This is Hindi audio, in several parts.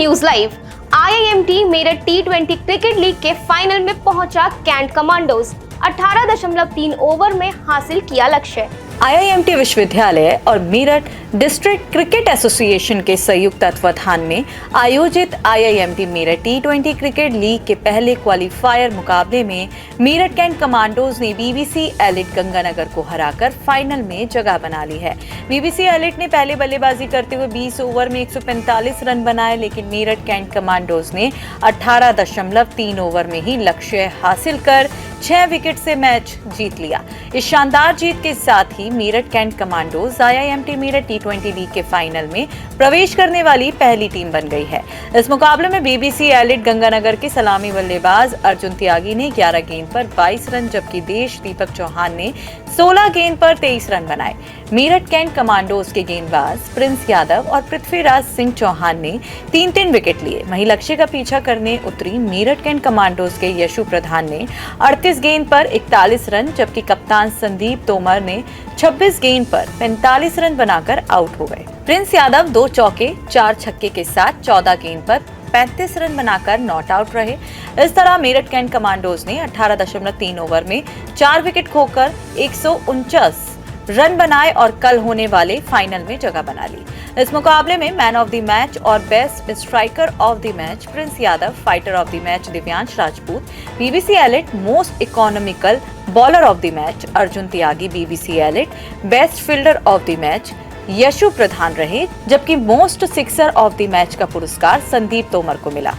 News live. IIMT Meerut T20 cricket league के फाइनल में पहुंचा कैंट कमांडोज। 18.3 ओवर में हासिल किया लक्ष्य। आईआईएमटी विश्वविद्यालय और मेरठ डिस्ट्रिक्ट क्रिकेट एसोसिएशन के संयुक्त तत्वाधान में आयोजित IIMT Meerut T20 cricket league के पहले क्वालिफायर मुकाबले में मेरठ कैंट कमांडोज ने बीबीसी एलिट गंगानगर को हराकर फाइनल में जगह बना ली है। बीबीसी एलिट ने पहले बल्लेबाजी करते हुए 20 ओवर में 145 रन बनाए, लेकिन मेरठ कैंट कमांडोज ने 18.3 ओवर में ही लक्ष्य हासिल कर 6 विकेट से मैच जीत लिया। इस शानदार जीत के साथ ही Meerut cantt commandos IIMT Meerut T20 league के फाइनल में प्रवेश करने वाली पहली टीम बन गई है। इस मुकाबले में बीबीसी एलिट गंगानगर के सलामी बल्लेबाज अर्जुन त्यागी ने 11 गेंद पर 22 रन, जबकि देश दीपक चौहान ने 16 गेंद पर 23 रन बनाए। मेरठ कैंट कमांडोज के गेंदबाज प्रिंस यादव और पृथ्वीराज सिंह चौहान ने 3-3 विकेट लिए। वहीं लक्ष्य का पीछा करने उतरी मेरठ कैंट कमांडोज के यशु प्रधान ने 38 गेंद पर 41 रन, जबकि कप्तान संदीप तोमर ने 26 गेंद पर 45 रन बनाकर आउट हो गए। प्रिंस यादव 2 चौके 4 छक्के के साथ 14 गेंद पर 35 रन बनाकर नॉट आउट रहे। इस तरह मेरठ कैंट कमांडोज ने 18.3 ओवर में 4 विकेट खोकर 149 रन बनाए और कल होने वाले फाइनल में जगह बना ली। इस मुकाबले में मैन ऑफ द मैच और best striker of the match Prince Yadav, fighter of the match Divyansh Rajput, BBC elite most economical bowler of the match Arjun Tyagi, BBC elite best fielder of the match Yeshu प्रधान रहे, जबकि most sixer of the match का पुरस्कार संदीप तोमर को मिला।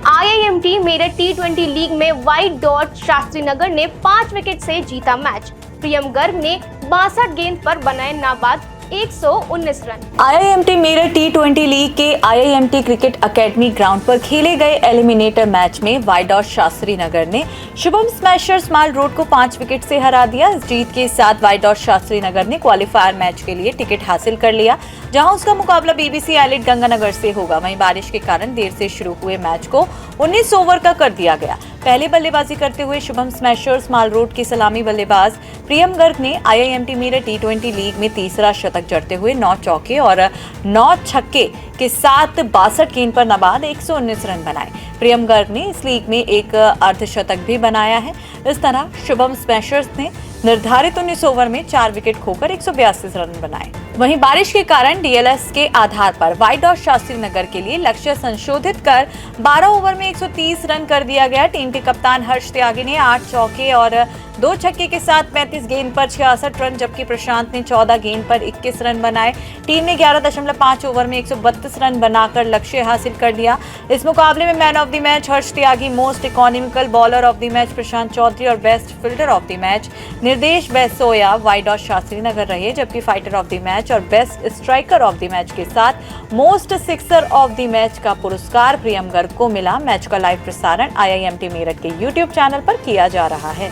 आईआईएमटी मेरठ T20 लीग में व्हाइट डॉट शास्त्री नगर ने 5 विकेट से जीता मैच। प्रियम गर्ग ने 62 गेंद पर बनाए नाबाद 119 run. IIMT Meerut T20 league के आईआईएमटी क्रिकेट एकेडमी ग्राउंड पर खेले गए एलिमिनेटर मैच में व्हाइट डॉट शास्त्री नगर ने शुभम स्मैशर्स माल रोड को 5 विकेट से हरा दिया। इस जीत के साथ व्हाइट डॉट शास्त्री नगर ने क्वालिफायर मैच के लिए टिकट हासिल कर लिया, जहां उसका मुकाबला बीबीसी एलिट गंगानगर से होगा। वहीं बारिश के कारण देर से शुरू हुए मैच को 19 ओवर का कर दिया गया। पहले बल्लेबाजी करते हुए शुभम स्मैशर्स माल रोड के सलामी बल्लेबाज प्रियम गर्ग ने आईआईएमटी मेरठ T20 लीग में तीसरा शतक जड़ते हुए 9 चौके और 9 छक्के के साथ 62 गेंद पर नाबाद 119 रन बनाए। प्रियम गर्ग ने इस लीग में एक अर्धशतक भी बनाया है। इस तरह शुभम स्मैशर्स ने निर्धारित 19 ओवर में 4 विकेट खोकर 182 रन बनाए। वहीं बारिश के कारण डीएलएस के आधार पर व्हाइट डॉट शास्त्री नगर के लिए लक्ष्य संशोधित कर 12 ओवर में 130 रन कर दिया गया। टीम के कप्तान हर्ष त्यागी ने 8 चौके और 2 छक्के के साथ 35 गेंद पर 66 रन, जबकि प्रशांत ने 14 गेंद पर 21 रन बनाए। टीम ने 11.5 ओवर में 132 रन बनाकर लक्ष्य हासिल कर लिया। इस मुकाबले में man of the match Harsh Tyagi, most economical bowler of the match Prashant Chaudhary और best fielder of the match निर्देश बेसोया व्हाइट डॉट शास्त्री नगर रहे, जबकि फाइटर ऑफ द मैच और best striker of the match के साथ most sixer of the match का पुरस्कार प्रियम गर्ग को मिला। मैच का लाइव प्रसारण आईआईएमटी मेरठ के यूट्यूब चैनल पर किया जा रहा है।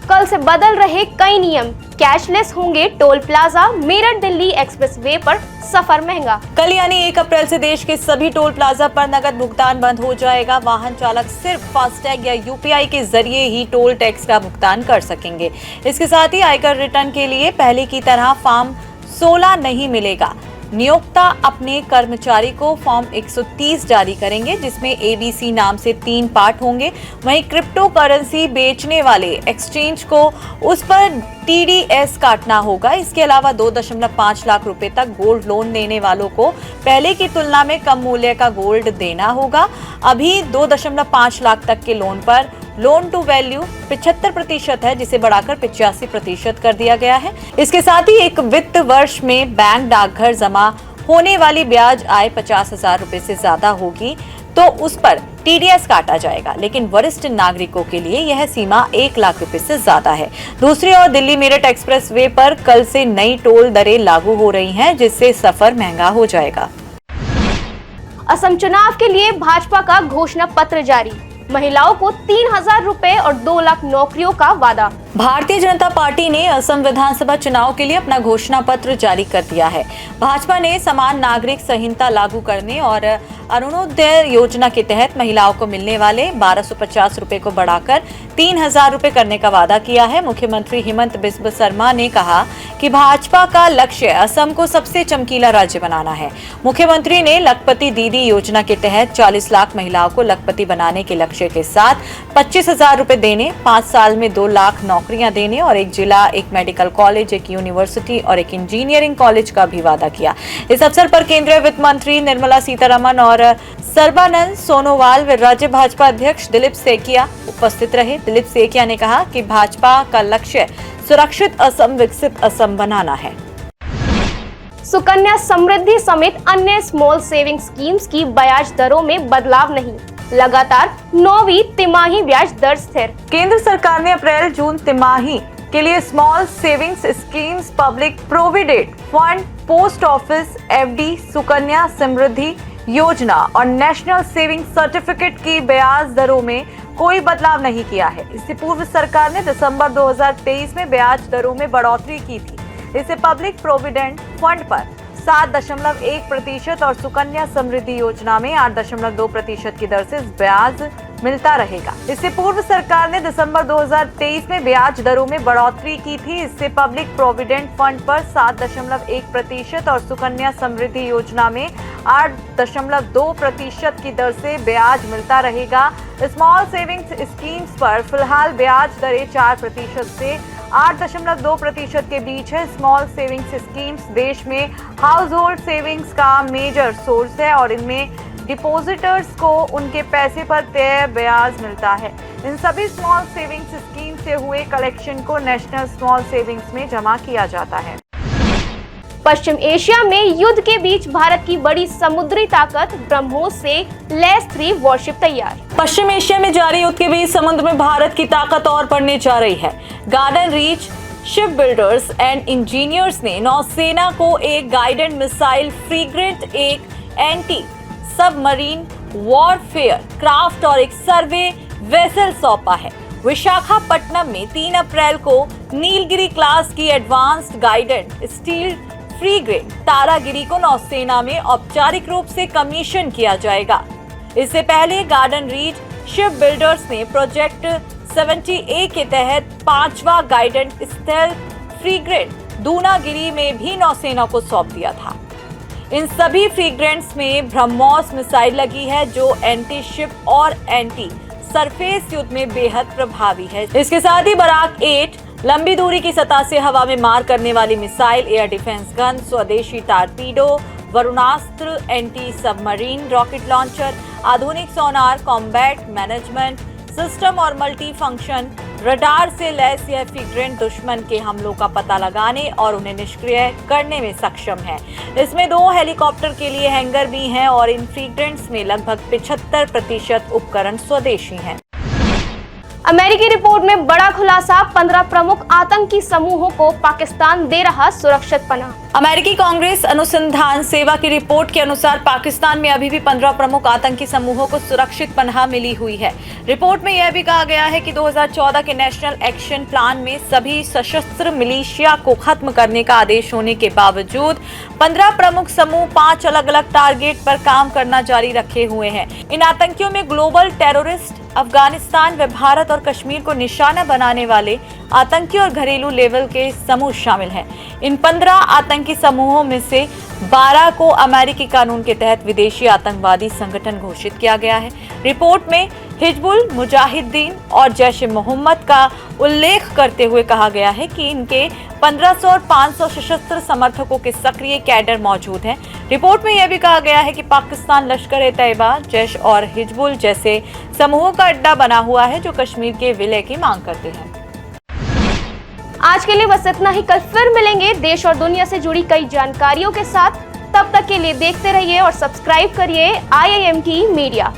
कल से बदल रहे कई नियम, कैशलेस होंगे toll plaza, Meerut Delhi expressway पर सफर महंगा। कल यानी 1 अप्रैल से देश के सभी टोल प्लाजा पर नकद भुगतान बंद हो जाएगा। वाहन चालक सिर्फ फास्टैग या यूपीआई के जरिए ही टोल टैक्स का भुगतान कर सकेंगे। इसके साथ ही आयकर रिटर्न के लिए पहले की तरह फॉर्म 16 नहीं मिलेगा। नियोक्ता अपने कर्मचारी को फॉर्म 130 जारी करेंगे, जिसमें ABC नाम से 3 पार्ट होंगे। वहीं क्रिप्टो करेंसी बेचने वाले एक्सचेंज को उस पर TDS काटना होगा। इसके अलावा 2.5 लाख रुपए तक गोल्ड लोन लेने वालों को पहले की तुलना में कम मूल्य का गोल्ड देना होगा। अभी 2.5 लाख तक के लोन पर लोन टू वैल्यू 75% है, जिसे बढ़ाकर 85% कर दिया गया है। इसके साथ ही एक वित्त वर्ष में बैंक डाकघर जमा होने वाली ब्याज आय 50,000 रुपए से ज्यादा होगी तो उस पर TDS काटा जाएगा, लेकिन वरिष्ठ नागरिकों के लिए यह सीमा 1 लाख रुपए से ज्यादा है। दूसरी ओर दिल्ली मेरठ एक्सप्रेसवे पर कल से नई टोल दरें लागू हो रही हैं, जिससे सफर महंगा हो जाएगा। असम चुनाव के लिए भाजपा का घोषणा पत्र जारी, महिलाओं को 3,000 रुपए और 2 लाख नौकरियों का वादा। भारतीय जनता पार्टी ने असम विधानसभा चुनाव के लिए अपना घोषणा पत्र जारी कर दिया है। भाजपा ने समान नागरिक संहिता लागू करने और अरुणोदय योजना के तहत महिलाओं को मिलने वाले 1250 रुपए को बढ़ाकर 3000 रुपए करने का वादा किया है। मुख्यमंत्री हेमंत बिस्व शर्मा ने कहा कि भाजपा का लक्ष्य असम को सबसे चमकीला राज्य बनाना है। मुख्यमंत्री ने लखपति दीदी योजना के तहत 40 लाख महिलाओं को लखपति बनाने के लक्ष्य के साथ 25,000 रुपए देने, 5 साल में 2 लाख नौकरियां देने और एक जिला, एक मेडिकल कॉलेज, एक यूनिवर्सिटी और एक इंजीनियरिंग कॉलेज का भी वादा किया। इस अवसर पर केंद्रीय वित्त मंत्री निर्मला सीतारमण और सर्बानंद सोनोवाल व राज्य भाजपा अध्यक्ष दिलीप सैकिया उपस्थित रहे। दिलीप सैकिया ने कहा कि भाजपा का लक्ष्य सुरक्षित असम, विकसित असम बनाना है। सुकन्या समृद्धि समेत अन्य स्मॉल सेविंग स्कीम्स की ब्याज दरों में बदलाव नहीं, लगातार 9वीं तिमाही ब्याज दर स्थिर। केंद्र सरकार ने अप्रैल-जून तिमाही के लिए small savings schemes, public provident fund, post office FD, Sukanya Samriddhi योजना और नेशनल सेविंग सर्टिफिकेट की ब्याज दरों में कोई बदलाव नहीं किया है। इससे पूर्व सरकार ने दिसंबर 2023 में ब्याज दरों में बढ़ोतरी की थी। इससे पब्लिक प्रोविडेंट फंड पर 7.1% और सुकन्या समृद्धि योजना में 8.2% की दर से ब्याज मिलता रहेगा। इससे पूर्व सरकार ने दिसंबर 2023 में ब्याज दरों में बढ़ोतरी की थी। इससे पब्लिक प्रोविडेंट फंड पर 7.1% और सुकन्या समृद्धि योजना में 8.2% की दर से ब्याज मिलता रहेगा। स्मॉल सेविंग्स स्कीम्स पर फिलहाल ब्याज दरें 4% से 8.2% के बीच है। स्मॉल सेविंग्स स्कीम्स देश में हाउस होल्ड सेविंग्स का मेजर सोर्स है और इनमें डिपॉजिटर्स को उनके पैसे पर तय ब्याज मिलता है। इन सभी स्मॉल सेविंग्स स्कीम से हुए कलेक्शन को नेशनल स्मॉल सेविंग्स में जमा किया जाता है। पश्चिम एशिया में युद्ध के बीच भारत की बड़ी समुद्री ताकत ब्रह्मोस से लैस 3 वॉरशिप तैयार। पश्चिम एशिया में जारी युद्ध के बीच समुद्र में भारत की ताकत और बढ़ने जा रही है। Garden reach ship builders and engineers ने नौसेना को एक गाइडेड मिसाइल फ्रीगेट, एक एंटी सबमरीन वॉरफेयर क्राफ्ट और एक सर्वे वेसल सौंपा है। विशाखापट्टनम में 3 अप्रैल को नीलगिरी क्लास की advanced guided steel freight Taragiri को नौसेना में औपचारिक रूप से कमीशन किया जाएगा। इससे पहले गार्डन रीच शिप बिल्डर्स ने प्रोजेक्ट 70A के तहत 5वां गाइडेड स्टेल्थ फ्रीगेट दूनागिरी में भी नौसेना को सौंप दिया था। इन सभी फ्रीगेट्स में ब्रह्मोस मिसाइल लगी है जो एंटी शिप और एंटी सरफेस युद्ध में बेहद प्रभावी है। इसके साथ ही बराक 8 लंबी दूरी की सतह से हवा में मार करने वाली मिसाइल, एयर डिफेंस गन, स्वदेशी torpedo, Varunastra, anti submarine rocket launcher, आधुनिक सोनार, कॉम्बैट मैनेजमेंट सिस्टम और मल्टी फंक्शन रडार से लैस यह फ्रीगेट दुश्मन के हमलों का पता लगाने और उन्हें निष्क्रिय करने में सक्षम है। इसमें 2 हेलीकॉप्टर के लिए हैंगर भी हैं और इन फ्रीगेट्स में लगभग 75% उपकरण स्वदेशी हैं। अमेरिकी रिपोर्ट में बड़ा खुलासा, 15 प्रमुख आतंकी समूहों को पाकिस्तान दे रहा सुरक्षित पनाह। अमेरिकी कांग्रेस अनुसंधान सेवा की रिपोर्ट के अनुसार पाकिस्तान में अभी भी 15 प्रमुख आतंकी समूहों को सुरक्षित पनाह मिली हुई है। रिपोर्ट में यह भी कहा गया है कि 2014 के नेशनल एक्शन प्लान में सभी सशस्त्र मिलिशिया को खत्म करने का आदेश होने के बावजूद 15 प्रमुख समूह 5 अलग अलग टारगेट पर काम करना जारी रखे हुए हैं। इन आतंकियों में ग्लोबल टेररिस्ट, अफगानिस्तान व भारत और कश्मीर को निशाना बनाने वाले आतंकी और घरेलू लेवल के समूह शामिल हैं। इन 15 आतंकी समूहों में से 12 को अमेरिकी कानून के तहत विदेशी आतंकवादी संगठन घोषित किया गया है। रिपोर्ट में हिजबुल मुजाहिदीन और जैश ए मोहम्मद का उल्लेख करते हुए कहा गया है कि इनके 1500 और 500 सशस्त्र समर्थकों के सक्रिय कैडर मौजूद हैं। रिपोर्ट में यह भी कहा गया है कि पाकिस्तान लश्कर-ए-तैयबा, जैश और हिजबुल जैसे समूहों का अड्डा बना हुआ है जो कश्मीर के विलय की मांग करते हैं। आज के लिए बस इतना ही। कल फिर मिलेंगे देश और दुनिया से जुड़ी कई जानकारियों के साथ। तब तक के लिए देखते रहिए और सब्सक्राइब करिए IIMT मीडिया।